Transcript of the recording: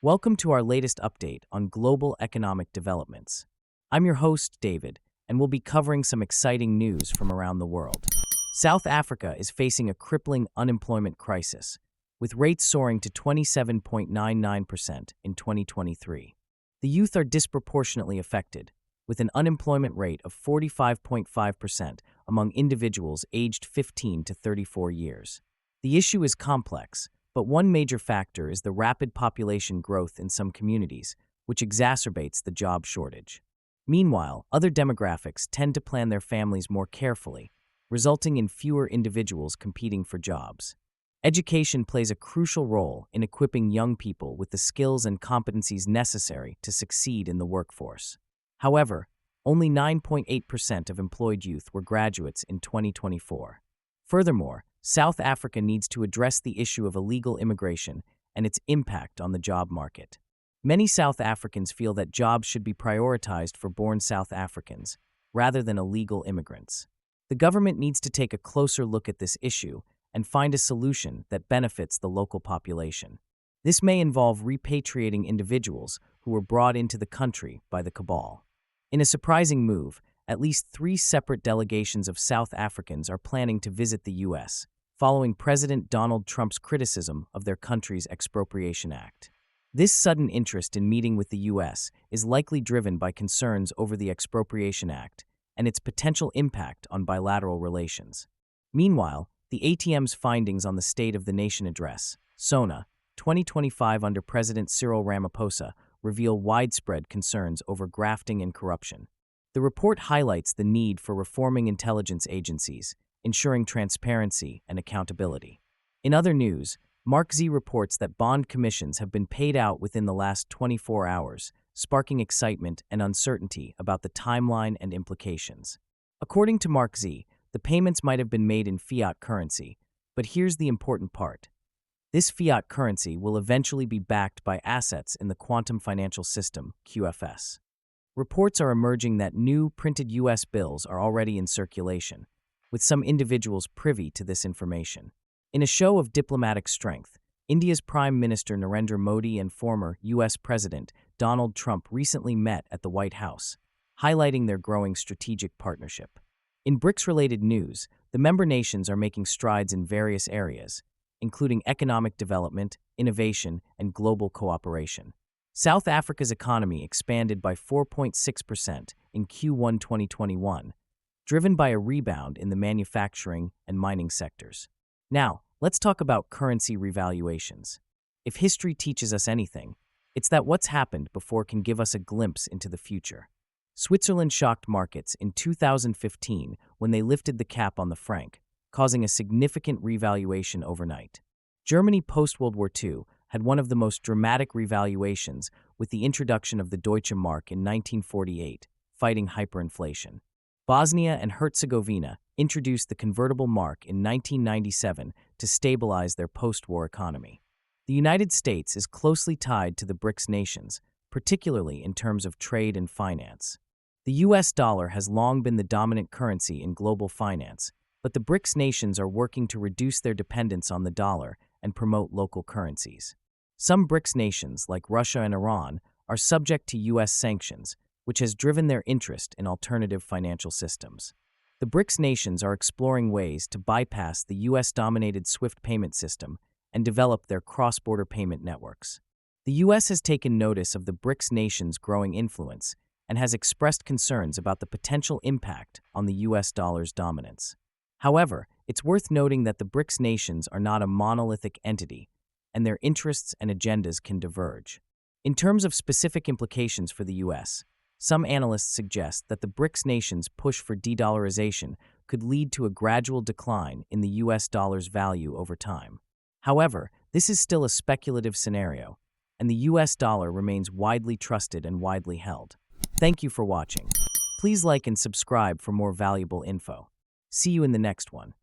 Welcome to our latest update on global economic developments. I'm your host, David, and we'll be covering some exciting news from around the world. South Africa is facing a crippling unemployment crisis, with rates soaring to 27.99% in 2023. The youth are disproportionately affected, with an unemployment rate of 45.5% among individuals aged 15 to 34 years. The issue is complex, but one major factor is the rapid population growth in some communities, which exacerbates the job shortage. Meanwhile, other demographics tend to plan their families more carefully, resulting in fewer individuals competing for jobs. Education plays a crucial role in equipping young people with the skills and competencies necessary to succeed in the workforce. However, only 9.8% of employed youth were graduates in 2024. Furthermore, South Africa needs to address the issue of illegal immigration and its impact on the job market. Many South Africans feel that jobs should be prioritized for born South Africans, rather than illegal immigrants. The government needs to take a closer look at this issue and find a solution that benefits the local population. This may involve repatriating individuals who were brought into the country by the cabal. In a surprising move, at least 3 separate delegations of South Africans are planning to visit the U.S., following President Donald Trump's criticism of their country's Expropriation Act. This sudden interest in meeting with the U.S. is likely driven by concerns over the Expropriation Act and its potential impact on bilateral relations. Meanwhile, the ATM's findings on the State of the Nation Address, SONA, 2025 under President Cyril Ramaphosa, reveal widespread concerns over grafting and corruption. The report highlights the need for reforming intelligence agencies, ensuring transparency and accountability. In other news, Mark Z reports that bond commissions have been paid out within the last 24 hours, sparking excitement and uncertainty about the timeline and implications. According to Mark Z, the payments might have been made in fiat currency, but here's the important part. This fiat currency will eventually be backed by assets in the quantum financial system, QFS. Reports are emerging that new printed U.S. bills are already in circulation, with some individuals privy to this information. In a show of diplomatic strength, India's Prime Minister Narendra Modi and former U.S. President Donald Trump recently met at the White House, highlighting their growing strategic partnership. In Brics-related news, the member nations are making strides in various areas, including economic development, innovation, and global cooperation. South Africa's economy expanded by 4.6% in Q1 2021, driven by a rebound in the manufacturing and mining sectors. Now, let's talk about currency revaluations. If history teaches us anything, it's that what's happened before can give us a glimpse into the future. Switzerland shocked markets in 2015 when they lifted the cap on the franc, causing a significant revaluation overnight. Germany post-World War II had one of the most dramatic revaluations with the introduction of the Deutsche Mark in 1948, fighting hyperinflation. Bosnia and Herzegovina introduced the convertible mark in 1997 to stabilize their post-war economy. The United States is closely tied to the Brics nations, particularly in terms of trade and finance. The U.S. dollar has long been the dominant currency in global finance, but the Brics nations are working to reduce their dependence on the dollar and promote local currencies. Some Brics nations, like Russia and Iran, are subject to U.S. sanctions, which has driven their interest in alternative financial systems. The Brics nations are exploring ways to bypass the U.S.-dominated SWIFT payment system and develop their cross-border payment networks. The U.S. has taken notice of the Brics nations' growing influence and has expressed concerns about the potential impact on the U.S. dollar's dominance. However, it's worth noting that the Brics nations are not a monolithic entity, and their interests and agendas can diverge. In terms of specific implications for the U.S., some analysts suggest that the Brics nations' push for de-dollarization could lead to a gradual decline in the U.S. dollar's value over time. However, this is still a speculative scenario, and the U.S. dollar remains widely trusted and widely held. Thank you for watching. Please like and subscribe for more valuable info. See you in the next one.